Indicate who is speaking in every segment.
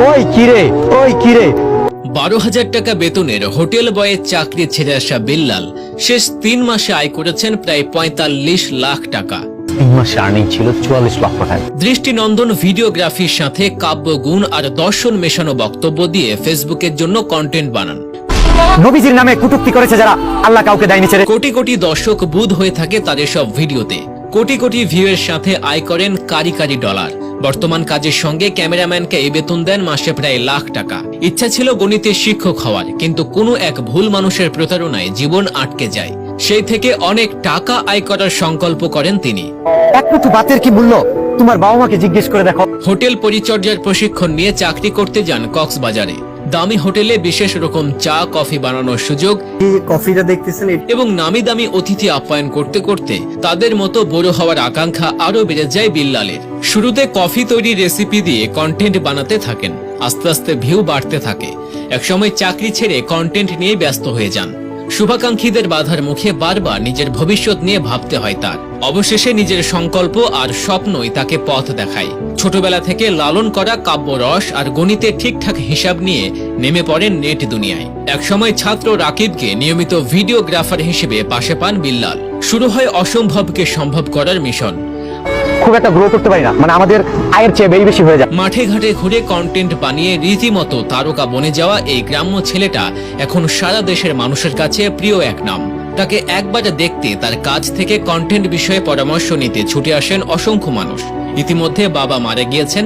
Speaker 1: ওই কিরে
Speaker 2: 12,000 টাকা বেতনের হোটেল বয়ের চাকরি ছেড়ে আসা বিল্লাল শেষ 3 মাসে আয় করেছেন প্রায় 45 লাখ টাকা।
Speaker 1: 3 মাসে আর্নিং ছিল 44 লক্ষ টাকা।
Speaker 2: দৃষ্টিনন্দন ভিডিওগ্রাফির সাথে কাব্যগুণ আর দর্শন মেশানো বক্তব্য দিয়ে ফেসবুকের জন্য কন্টেন্ট বানান।
Speaker 1: নবীজির নামে কটূক্তি করেছে যারা, আল্লাহ কাউকে দেয়নি ছেড়ে।
Speaker 2: কোটি কোটি দর্শক বুঁদ হয়ে থাকে তাদের সব ভিডিওতে। কোটি কোটি ভিউয়ের সাথে আয় করেন কারি ডলার। বর্তমান কাজের সঙ্গে ক্যামেরাম্যানকে এই বেতন দেন মাসে প্রায় লাখ টাকা। ইচ্ছা ছিল গণিতের শিক্ষক হওয়ার, কিন্তু কোনো এক ভুল মানুষের প্রতারণায় জীবন আটকে যায়। সেই থেকে অনেক টাকা আয় করার সংকল্প করেন তিনি।
Speaker 1: এক মুঠো ভাতের কি মূল্য তোমার বাবা মাকে জিজ্ঞেস করে দেখো।
Speaker 2: হোটেল পরিচর্যার প্রশিক্ষণ নিয়ে চাকরি করতে যান কক্সবাজারে। দামি হোটেলে বিশেষ রকম চা কফি বানানোর সুযোগ,
Speaker 1: কফিটা দেখতেছেন,
Speaker 2: এবং নামি দামি অতিথি আপ্যায়ন করতে করতে তাদের মতো বড় হওয়ার আকাঙ্ক্ষা আরো বেড়ে যায় বিল্লালের। শুরুতে কফি তৈরির রেসিপি দিয়ে কন্টেন্ট বানাতে থাকেন, আস্তে আস্তে ভিউ বাড়তে থাকে। একসময় চাকরি ছেড়ে কন্টেন্ট নিয়ে ব্যস্ত হয়ে যান। শুভাকাঙ্ক্ষীদের বাধার মুখে বারবার নিজের ভবিষ্যৎ নিয়ে ভাবতে হয় তার। অবশেষে নিজের সংকল্প আর স্বপ্নই তাকে পথ দেখায়। ছোটবেলা থেকে লালন করা কাব্যরস আর গণিতের ঠিকঠাক হিসাব নিয়ে নেমে পড়েন নেট দুনিয়ায়। একসময় ছাত্র রাকিবকে নিয়মিত ভিডিওগ্রাফার হিসেবে পাশে পান বিল্লাল। শুরু হয় অসম্ভবকে সম্ভব করার মিশন।
Speaker 1: খুব একটা গ্রো করতে পারি না, মানে আমাদের আয়ের চেয়ে বেশি হয়ে যায়।
Speaker 2: মাঠে ঘাটে ঘুরে কন্টেন্ট বানিয়ে রীতিমতো তারকা বনে যাওয়া এই গ্রাম্য ছেলেটা এখন সারা দেশের মানুষের কাছে প্রিয় এক নাম। তাকে একবার দেখতে তার কাছ থেকে কন্টেন্ট বিষয়ে পরামর্শ নিতে ছুটে আসেন অসংখ্য মানুষ। ইতিমধ্যে বাবা মারা গিয়েছেন,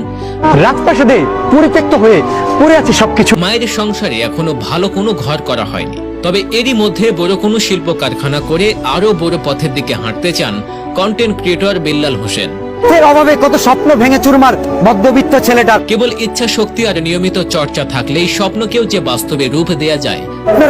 Speaker 1: রাজপ্রাসাদে পরিত্যক্ত হয়ে পড়ে আছে সবকিছু।
Speaker 2: মায়ের সংসারে এখনো ভালো কোনো ঘর করা হয়নি। তবে এরই মধ্যে বড় কোনো শিল্প কারখানা করে আরো বড় পথের দিকে হাঁটতে চান কন্টেন্ট ক্রিয়েটর বিল্লাল হোসেন।
Speaker 1: এর অভাবে কত স্বপ্ন ভেঙে চুরমার মধ্যবিত্ত ছেলেটা।
Speaker 2: কেবল ইচ্ছা শক্তি আর নিয়মিত চর্চা থাকলেই স্বপ্নকেও যে বাস্তবে রূপ দেয়া যায়।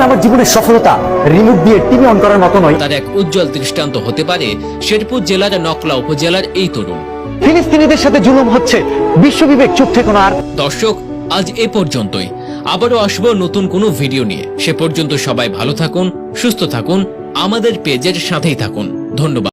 Speaker 1: আমার জীবনের সফলতা রিমোট দিয়ে টিভি অন করার মতো নয়।
Speaker 2: তার এক উজ্জ্বল দৃষ্টান্ত হতে পারে শেরপুর জেলার নকলা উপজেলার এই তরুণ।
Speaker 1: ফিলিস্তিনিদের সাথে জুলুম হচ্ছে, বিশ্ববিবেক চুপ থেকে না। আর
Speaker 2: দর্শক, আজ এ পর্যন্তই। আবারও আসবো নতুন কোনো ভিডিও নিয়ে। সে পর্যন্ত সবাই ভালো থাকুন, সুস্থ থাকুন, আমাদের পেজের সাথেই থাকুন। ধন্যবাদ।